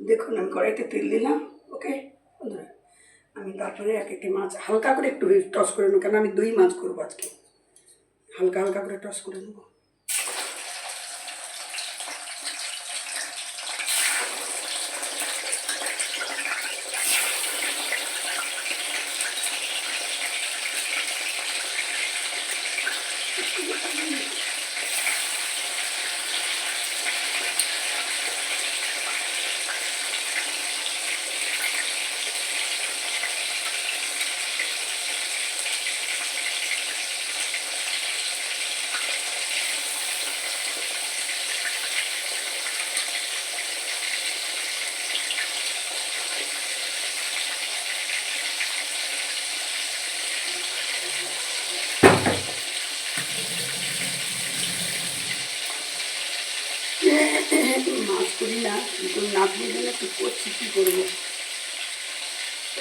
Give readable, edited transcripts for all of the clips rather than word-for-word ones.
দেখুন আমি কড়াইতে তেল দিলাম। ওকে বন্ধুরা, আমি তারপরে এক একটি মাছ হালকা করে একটু টস করে নেবো, কারণ আমি দই মাছ করবো আজকে। হালকা হালকা করে টস করে নেবো। মাছ করি না, কিন্তু নাতনির জন্য একটু করছি, কী করবো,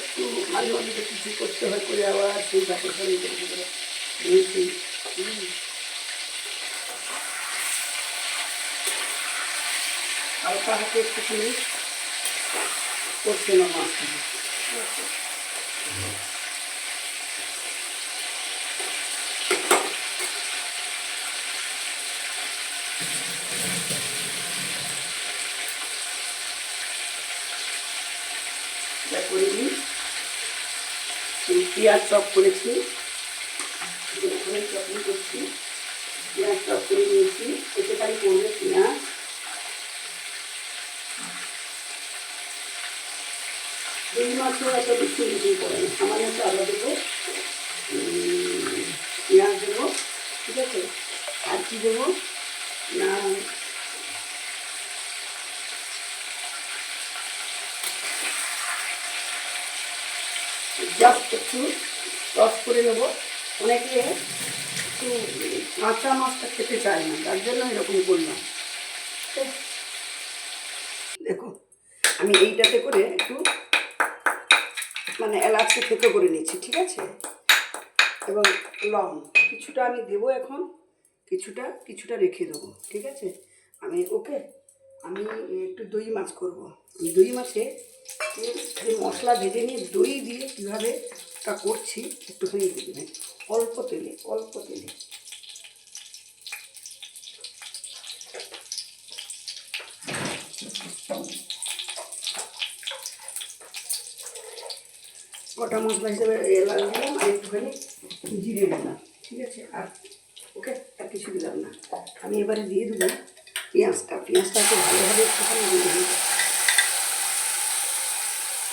একটু মাঝে মাঝে তো কিছু করতে হয়, করে আবার সেই ব্যাপারটা দিয়েছি। হালকা হাতে একটুখানি করছে না মাছটা, ঠিক আছে। করে নিই, পেঁয়াজ চপ করেছি, চপনি করছি, পেঁয়াজ চপ করে নিয়েছি, এতে তাই করবে পেঁয়াজ। দই মাছও এত বেশি বেশি করে না, সামান্য একটু আদা দেবো, পেঁয়াজ দেবো, ঠিক আছে। আর কি দেবো না, জাস্ট একটু টস করে নেবো। অনেকে একটু কাঁচা মাছটা খেতে চায় না, তার জন্য এরকম করলাম। দেখো আমি এইটাতে করে একটু মানে এলাচকে থেতো করে নিচ্ছি, ঠিক আছে। এবং লং কিছুটা আমি দেবো এখন, কিছুটা কিছুটা রেখে দেবো, ঠিক আছে। আমি আমি একটু দই মাছ করবো। দই মাছে মশলা ভেজে নিয়ে দই দিয়ে কীভাবে তা করছি একটুখানি দেবেন, অল্প তেলে, অল্প তেলে। গোটা মশলা হিসেবে এলাচ দিলাম আর একটুখানি জিরে দিলাম, ঠিক আছে। আর আর কিছু দিলাম না। আমি এবারে দিয়ে দেবো পেঁয়াজটাকে ভালোভাবে একটুখানি দিয়ে দিই।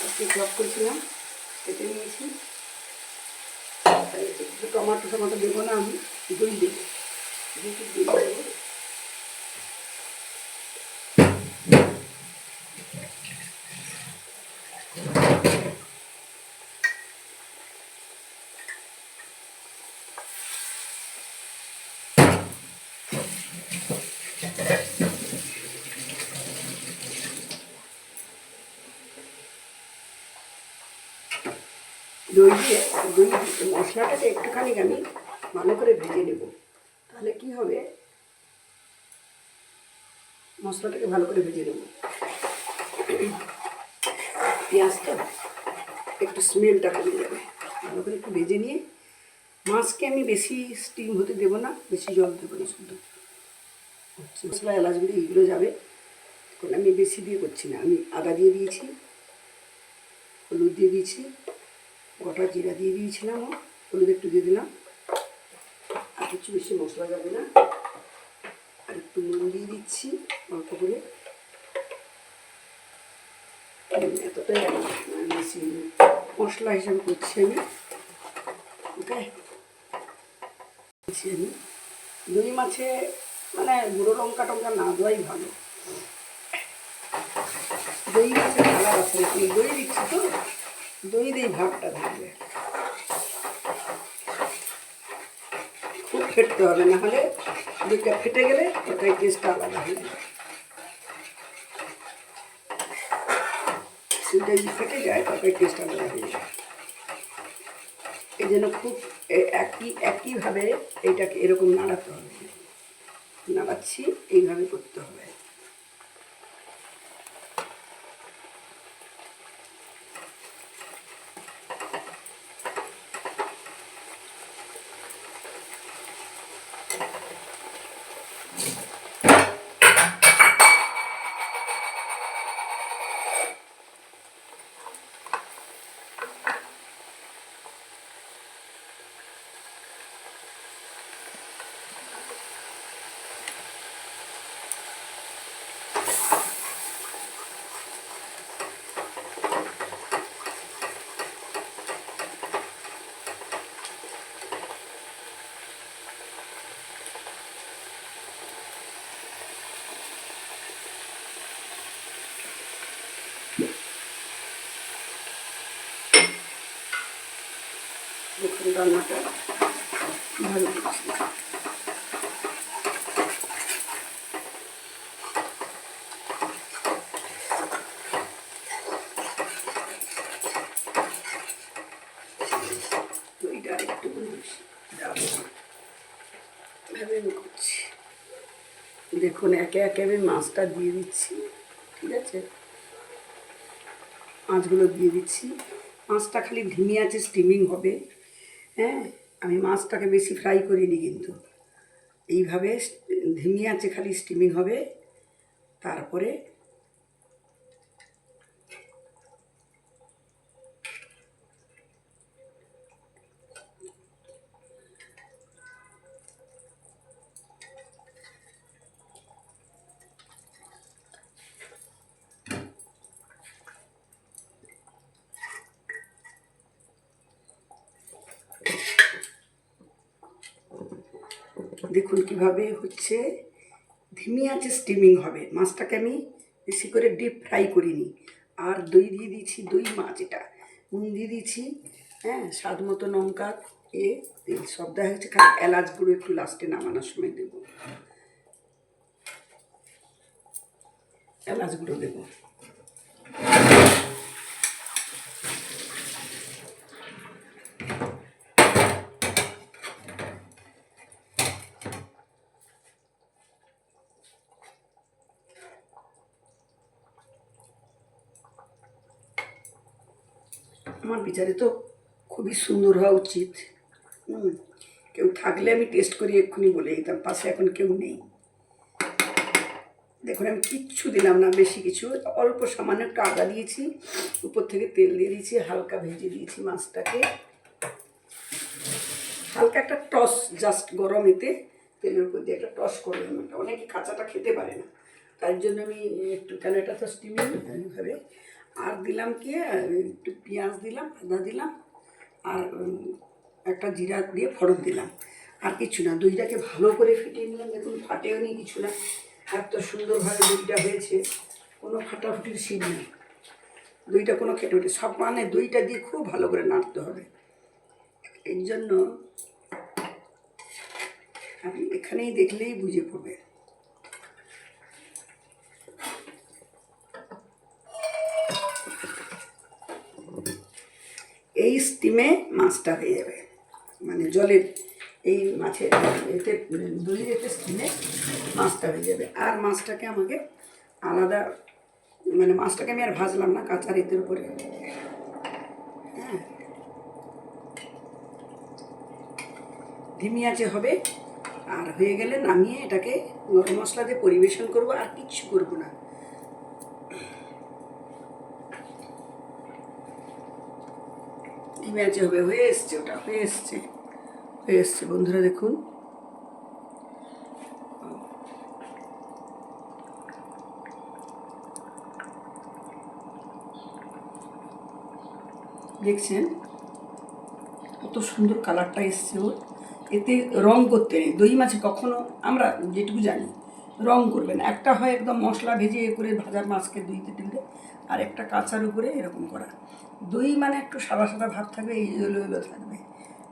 একটু চপ করেছিলাম, কেটে নিয়েছি। একটু টমাটো দেবো না, আমি দই দেবো, দই দেবো। দই মশলাটাকে একটুখানি আমি ভালো করে ভেজে নেব। তাহলে কি হবে, মশলাটাকে ভালো করে ভেজে নেব। পেঁয়াজটা একটু স্মেলটা কমে যাবে, ভালো করে একটু ভেজে নিয়ে মাছকে আমি বেশি স্টিম হতে দেবো না, বেশি জল দেবো না, শুধু মশলা এলাচগুলো এইগুলো যাবে। এখন আমি বেশি দিয়ে করছি না, আমি আদা দিয়ে দিয়েছি, হলুদ দিয়ে দিয়েছি, গোটা জিরা দিয়ে দিয়েছিলাম, হলুদ একটু দিয়ে দিলাম। আর কিছু বেশি মশলা যাবে না, আর একটু নুন দিয়ে দিচ্ছি অল্প করে, এতটাই বেশি মশলা হিসাবে করছি আমি। আমি দই মাছে মানে গুঁড়ো লঙ্কা টঙ্কা না দেওয়াই ভালো। দই মাছের কালার আছে, দই দিচ্ছি তো, দই দিয়ে ভাবটা থাকবে, খুব ফেটতে হবে, না হলে দইটা ফেটে গেলে ওটাই টেস্টটা আলাদা হয়ে যাবে। দইটা যদি ফেটে যায় ওটাই টেস্ট আলাদা হয়ে যায়। এই জন্য খুব একইভাবে এইটাকে এরকম নাড়াতে হবে, নাড়াচ্ছি এইভাবে করতে হবে। দেখুন রান্নাটা ভালো করছি। দইটা একটু করছি। দেখুন একে একে আমি মাছটা দিয়ে দিচ্ছি, ঠিক আছে? মাছগুলো দিয়ে দিচ্ছি। মাছটা খালি ধিমি আছে স্টিমিং হবে। হ্যাঁ, আমি মাছটাকে বেশি ফ্রাই করিনি, কিন্তু এইভাবে ধিমি আছে খালি স্টিমিং হবে। তারপরে দেখুন কিভাবে হচ্ছে, ধিমি আছে স্টিমিং হবে। মাছটাকে আমি বেশি করে ডিপ ফ্রাই করিনি। আর দই দিয়ে দিয়েছি, দই মাছ এটা। নুন দিয়ে দিয়েছি, হ্যাঁ, স্বাদ মতো লঙ্কা তেল সব দেওয়া হয়েছে। খালি এলাচ গুঁড়ো একটু লাস্টে নামানোর সময় দেবো, এলাচ গুঁড়ো দেবো। আমার বিচারে তো খুবই সুন্দর হওয়া উচিত। কেউ থাকলে আমি টেস্ট করি এক্ষুনি বলে দিতাম, পাশে এখন কেউ নেই। দেখুন আমি কিচ্ছু দিলাম না, বেশি কিছু, অল্প সামান্য একটু আদা দিয়েছি, উপর থেকে তেল দিয়ে দিয়েছি, হালকা ভেজে দিয়েছি মাছটাকে। হালকা একটা টস, জাস্ট গরম এতে তেলের উপর দিয়ে একটা টস করলাম। একটা অনেকে কাঁচাটা খেতে পারে না, তাই জন্য আমি একটু, কেন এটা তো স্টিমিং এইভাবে। আর দিলাম কি, একটু পেঁয়াজ দিলাম, আদা দিলাম, আর একটা জিরা দিয়ে ফোড়ন দিলাম। আর কিছু না, দইটাকে ভালো করে ফিটিয়ে নিলাম। দেখুন ফাটেও নি কিছু না, এত সুন্দরভাবে দইটা হয়েছে, কোনো ফাটাফুটির সিন নেই। দইটা কোনো খেটে উঠে সব, মানে দইটা দিয়ে খুব ভালো করে নাড়তে হবে। এর জন্য আপনি এখানেই দেখলেই বুঝে পাবে। এই স্টিমে মাছটা হয়ে যাবে, মানে জলের এই মাছের এতে, দইয়ের এতে স্টিমে মাছটা হয়ে যাবে। আর মাছটাকে আমাকে আলাদা, মানে মাছটাকে আমি আর ভাজলাম না, কাঁচা রেতের উপরে। হ্যাঁ, ধিমি আঁচে হবে। আর হয়ে গেলে নামিয়ে এটাকে গরম মশলা দিয়ে পরিবেশন করবো, আর কিচ্ছু করবো না। ধিমি আঁচে হবে। হয়ে এসছে, ওটা হয়ে এসছে, হয়ে এসছে বন্ধুরা। দেখুন দেখছেন কত সুন্দর কালারটা এসছে ওর। এতে রং করতে নেই, দই মাছে কখনো আমরা যেটুকু জানি রং করবেন। একটা হয় একদম মশলা ভেজে করে ভাজা মাছকে দইতে দিলে, আর একটা কাঁচার উপরে এরকম করা। দই মানে একটু সাদা সাদা ভাব থাকবে, এই এলো এলো থাকবে,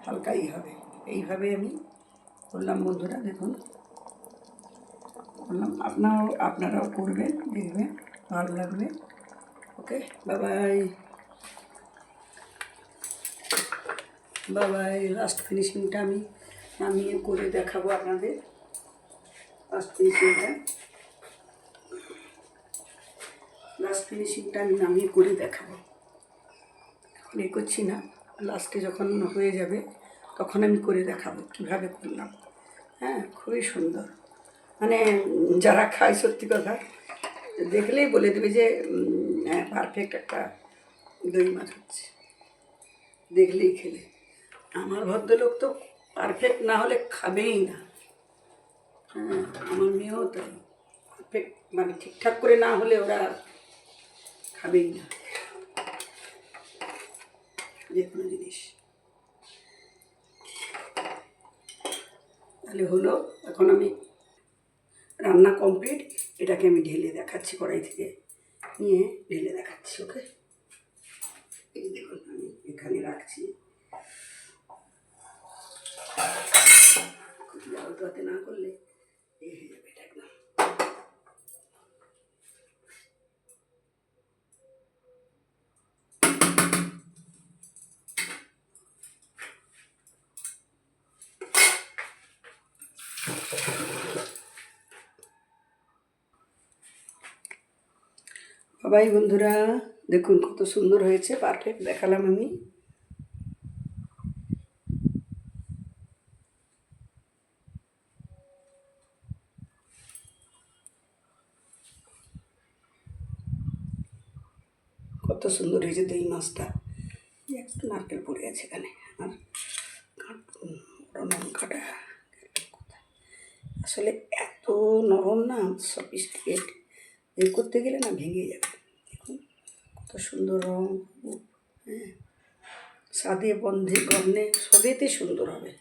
হালকাই হবে। এইভাবে আমি করলাম বন্ধুরা, দেখুন করলাম। আপনারাও করবেন, দেখবেন ভালো লাগবে। ওকে, বাই বাই। লাস্ট ফিনিশিংটা আমি নামিয়ে করে দেখাবো আপনাদের। লাস্ট ফিনিশিংটা আমি নামিয়ে করে দেখাবো। এখন এ করছি না, লাস্টে যখন হয়ে যাবে তখন আমি করে দেখাবো কীভাবে করলাম। হ্যাঁ, খুবই সুন্দর। মানে যারা খায় সত্যি কথা দেখলেই বলে দেবে যে হ্যাঁ, পারফেক্ট একটা দই মাছ হচ্ছে, দেখলেই খেলে। আমার ভদ্রলোক তো পারফেক্ট না হলে খাবেই না। হ্যাঁ, আমার মেয়েও তাই, পারফেক্ট মানে ঠিকঠাক করে না হলে ওরা খাবেই না যে কোনো জিনিস। তাহলে হলো, এখন আমি রান্না কমপ্লিট, এটাকে আমি ঢেলে দেখাচ্ছি, কড়াই থেকে নিয়ে ঢেলে দেখাচ্ছি। ওকে, এই দেখুন আমি এখানে রাখছি, খুব জালটাতে না করলে এই হয়ে যাবে এটা একদম। বাবাই বন্ধুরা, দেখুন কত সুন্দর হয়েছে, পারফেক্ট দেখালাম আমি। কত সুন্দর হয়েছে দই মাছটা। একটু নারকেল পড়ে আছে এখানে, আর লঙ্কাটা আসলে এত নরম না, সফিস্টিকেট এই করতে গেলে না ভেঙে যাবে। দেখুন কত সুন্দর রং, হ্যাঁ, স্বাদে বন্ধে গন্ধে সবেতে সুন্দর হবে,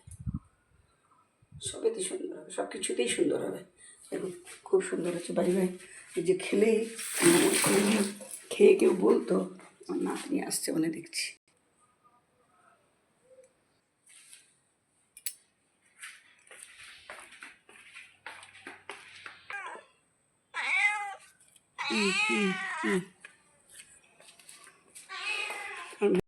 সবেতে সুন্দর হবে, সব কিছুতেই সুন্দর হবে। দেখুন খুব সুন্দর হচ্ছে। বাই বাই, এই যে খেলেই খেয়ে কেউ বলতো আমার নাতনি আসছে মানে দেখছি। হুম হুম হুম